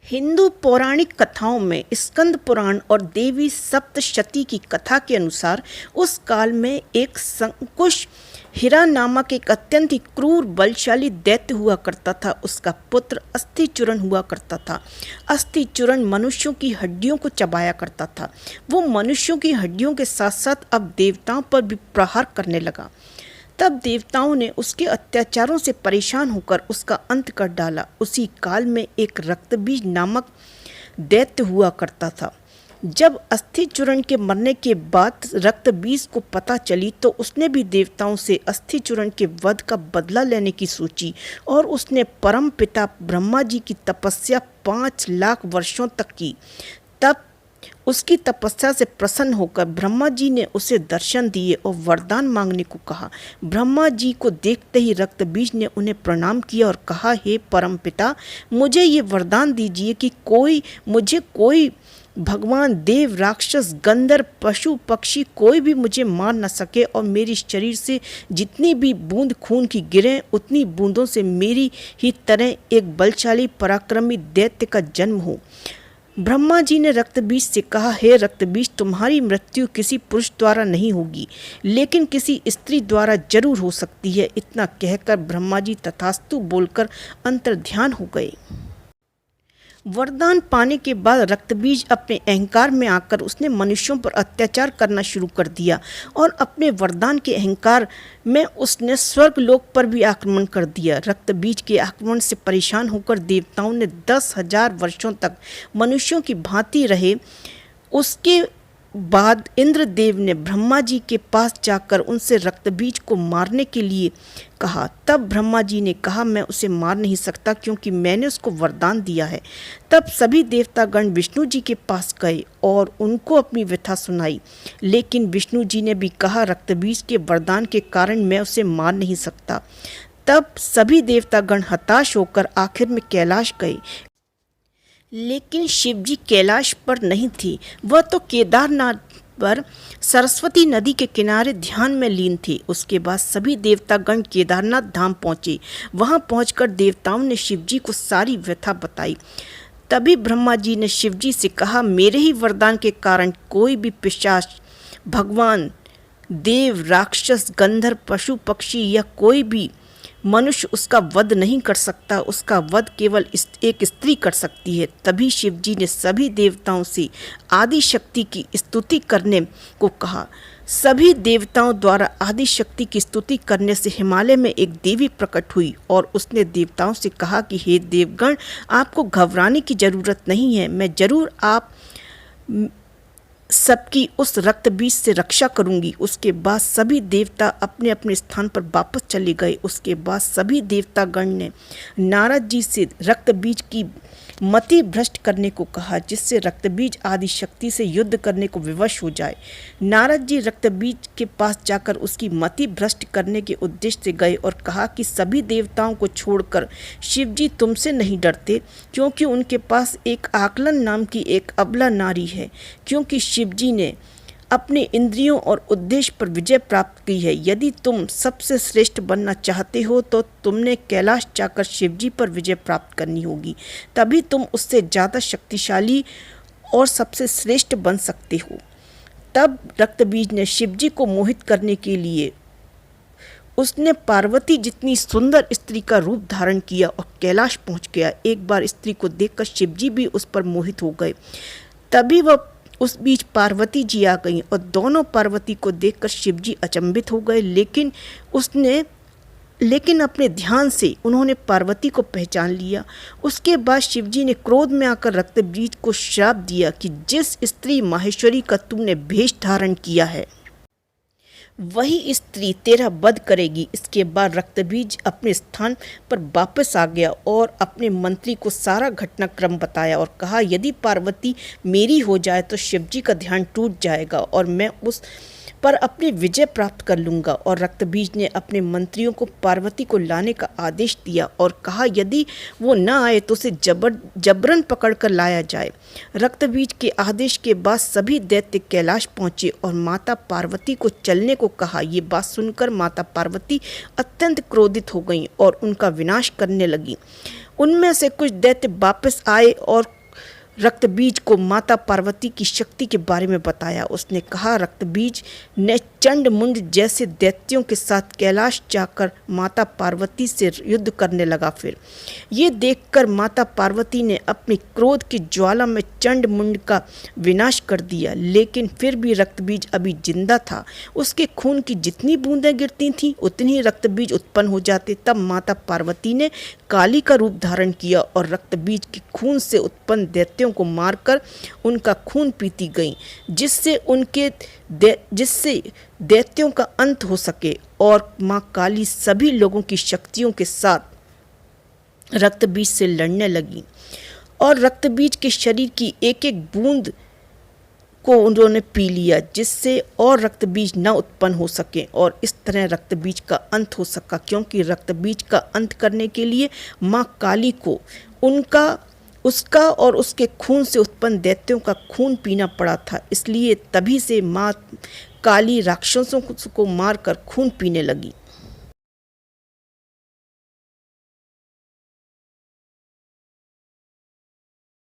हिंदू पौराणिक कथाओं में स्कंद पुराण और देवी सप्तशती की कथा के अनुसार उस काल में एक संकुश हिरा नामक एक अत्यंत ही क्रूर बलशाली दैत्य हुआ करता था। उसका पुत्र अस्थिचूरण हुआ करता था। अस्थिचूरण मनुष्यों की हड्डियों को चबाया करता था। वो मनुष्यों की हड्डियों के साथ साथ अब देवताओं पर भी प्रहार करने लगा। तब देवताओं ने उसके अत्याचारों से परेशान होकर उसका अंत कर डाला। उसी काल में एक रक्तबीज नामक दैत्य हुआ करता था। जब अस्थिचूरण के मरने के बाद रक्तबीज को पता चली तो उसने भी देवताओं से अस्थिचूरण के वध का बदला लेने की सोची और उसने परम पिता ब्रह्मा जी की तपस्या 5 लाख वर्षों तक की। तब उसकी तपस्या से प्रसन्न होकर ब्रह्मा जी ने उसे दर्शन दिए और वरदान मांगने को कहा। ब्रह्मा जी को देखते ही रक्तबीज ने उन्हें प्रणाम किया और कहा, हे परमपिता, मुझे ये वरदान दीजिए कि कोई भगवान, देव, राक्षस, गंधर्व, पशु, पक्षी कोई भी मुझे मार न सके और मेरी शरीर से जितनी भी बूंद खून की गिरे उतनी बूंदों से मेरी ही तरह एक बलशाली पराक्रमी दैत्य का जन्म हो। ब्रह्मा जी ने रक्तबीज से कहा, हे रक्तबीज, तुम्हारी मृत्यु किसी पुरुष द्वारा नहीं होगी, लेकिन किसी स्त्री द्वारा जरूर हो सकती है। इतना कहकर ब्रह्मा जी तथास्तु बोलकर अंतर्ध्यान हो गए। वरदान पाने के बाद रक्तबीज अपने अहंकार में आकर उसने मनुष्यों पर अत्याचार करना शुरू कर दिया और अपने वरदान के अहंकार में उसने स्वर्गलोक पर भी आक्रमण कर दिया। रक्तबीज के आक्रमण से परेशान होकर देवताओं ने 10,000 वर्षों तक मनुष्यों की भांति रहे। उसके बाद इंद्रदेव ने ब्रह्मा जी के पास जाकर उनसे रक्तबीज को मारने के लिए कहा। तब ब्रह्मा जी ने कहा, मैं उसे मार नहीं सकता क्योंकि मैंने उसको वरदान दिया है। तब सभी देवतागण विष्णु जी के पास गए और उनको अपनी व्यथा सुनाई, लेकिन विष्णु जी ने भी कहा, रक्तबीज के वरदान के कारण मैं उसे मार नहीं सकता। तब सभी देवतागण हताश होकर आखिर में कैलाश गए, लेकिन शिवजी कैलाश पर नहीं थी। वह तो केदारनाथ पर सरस्वती नदी के किनारे ध्यान में लीन थी। उसके बाद सभी देवतागण केदारनाथ धाम पहुँचे। वहाँ पहुंचकर देवताओं ने शिवजी को सारी व्यथा बताई। तभी ब्रह्मा जी ने शिवजी से कहा, मेरे ही वरदान के कारण कोई भी पिशाच, भगवान, देव, राक्षस, गंधर्व, पशु, पक्षी या कोई भी मनुष्य उसका वध नहीं कर सकता। उसका वध केवल एक स्त्री कर सकती है। तभी शिवजी ने सभी देवताओं से आदि शक्ति की स्तुति करने को कहा। सभी देवताओं द्वारा आदि शक्ति की स्तुति करने से हिमालय में एक देवी प्रकट हुई और उसने देवताओं से कहा कि हे देवगण, आपको घबराने की जरूरत नहीं है। मैं जरूर आप सबकी उस रक्तबीज से रक्षा करूंगी। उसके बाद सभी देवता अपने अपने स्थान पर वापस चले गए। उसके बाद सभी देवतागण ने नारद जी से रक्तबीज की मति भ्रष्ट करने को कहा, जिससे रक्तबीज आदि शक्ति से युद्ध करने को विवश हो जाए। नारद जी रक्तबीज के पास जाकर उसकी मति भ्रष्ट करने के उद्देश्य से गए और कहा कि सभी देवताओं को छोड़कर शिवजी तुमसे नहीं डरते, क्योंकि उनके पास एक आकलन नाम की एक अबला नारी है। क्योंकि शिवजी ने अपने इंद्रियों और उद्देश्य पर विजय प्राप्त की है। यदि तुम सबसे श्रेष्ठ बनना चाहते हो तो तुमने कैलाश जाकर शिवजी पर विजय प्राप्त करनी होगी, तभी तुम उससे ज़्यादा शक्तिशाली और सबसे श्रेष्ठ बन सकते हो। तब रक्तबीज ने शिवजी को मोहित करने के लिए उसने पार्वती जितनी सुंदर स्त्री का रूप धारण किया और कैलाश पहुंच गया। एक बार स्त्री को देखकर शिवजी भी उस पर मोहित हो गए। तभी वह उस बीच पार्वती जी आ गईं और दोनों पार्वती को देखकर शिवजी अचंभित हो गए, लेकिन अपने ध्यान से उन्होंने पार्वती को पहचान लिया। उसके बाद शिवजी ने क्रोध में आकर रक्तबीज को श्राप दिया कि जिस स्त्री माहेश्वरी का तुमने भेष धारण किया है, वही स्त्री तेरा वध करेगी। इसके बाद रक्तबीज अपने स्थान पर वापस आ गया और अपने मंत्री को सारा घटनाक्रम बताया और कहा, यदि पार्वती मेरी हो जाए तो शिवजी का ध्यान टूट जाएगा और मैं उस पर अपनी विजय प्राप्त कर लूँगा। और रक्तबीज ने अपने मंत्रियों को पार्वती को लाने का आदेश दिया और कहा, यदि वो न आए तो उसे जबरन पकड़ कर लाया जाए। रक्तबीज के आदेश के बाद सभी दैत्य कैलाश पहुँचे और माता पार्वती को चलने को कहा। ये बात सुनकर माता पार्वती अत्यंत क्रोधित हो गईं और उनका विनाश करने लगी। उनमें से कुछ दैत्य वापस आए और रक्तबीज को माता पार्वती की शक्ति के बारे में बताया। उसने कहा, रक्तबीज ने चंड मुंड जैसे दैत्यों के साथ कैलाश जाकर माता पार्वती से युद्ध करने लगा। फिर ये देखकर माता पार्वती ने अपनी क्रोध की ज्वाला में चंड मुंड का विनाश कर दिया, लेकिन फिर भी रक्तबीज अभी जिंदा था। उसके खून की जितनी बूंदें गिरती थीं उतनी ही रक्तबीज उत्पन्न हो जाते। तब माता पार्वती ने काली का रूप धारण किया और रक्तबीज के खून से उत्पन्न दैत्यों को मारकर उनका खून पीती गईं, जिससे दैत्यों का अंत हो सके। और माँ काली सभी लोगों की शक्तियों के साथ रक्तबीज से लड़ने लगी और रक्तबीज के शरीर की एक एक बूंद को उन्होंने पी लिया, जिससे और रक्तबीज न उत्पन्न हो सके। और इस तरह रक्तबीज का अंत हो सका, क्योंकि रक्तबीज का अंत करने के लिए माँ काली को उसका और उसके खून से उत्पन्न दैत्यों का खून पीना पड़ा था। इसलिए तभी से माँ काली राक्षसों को मारकर खून पीने लगी।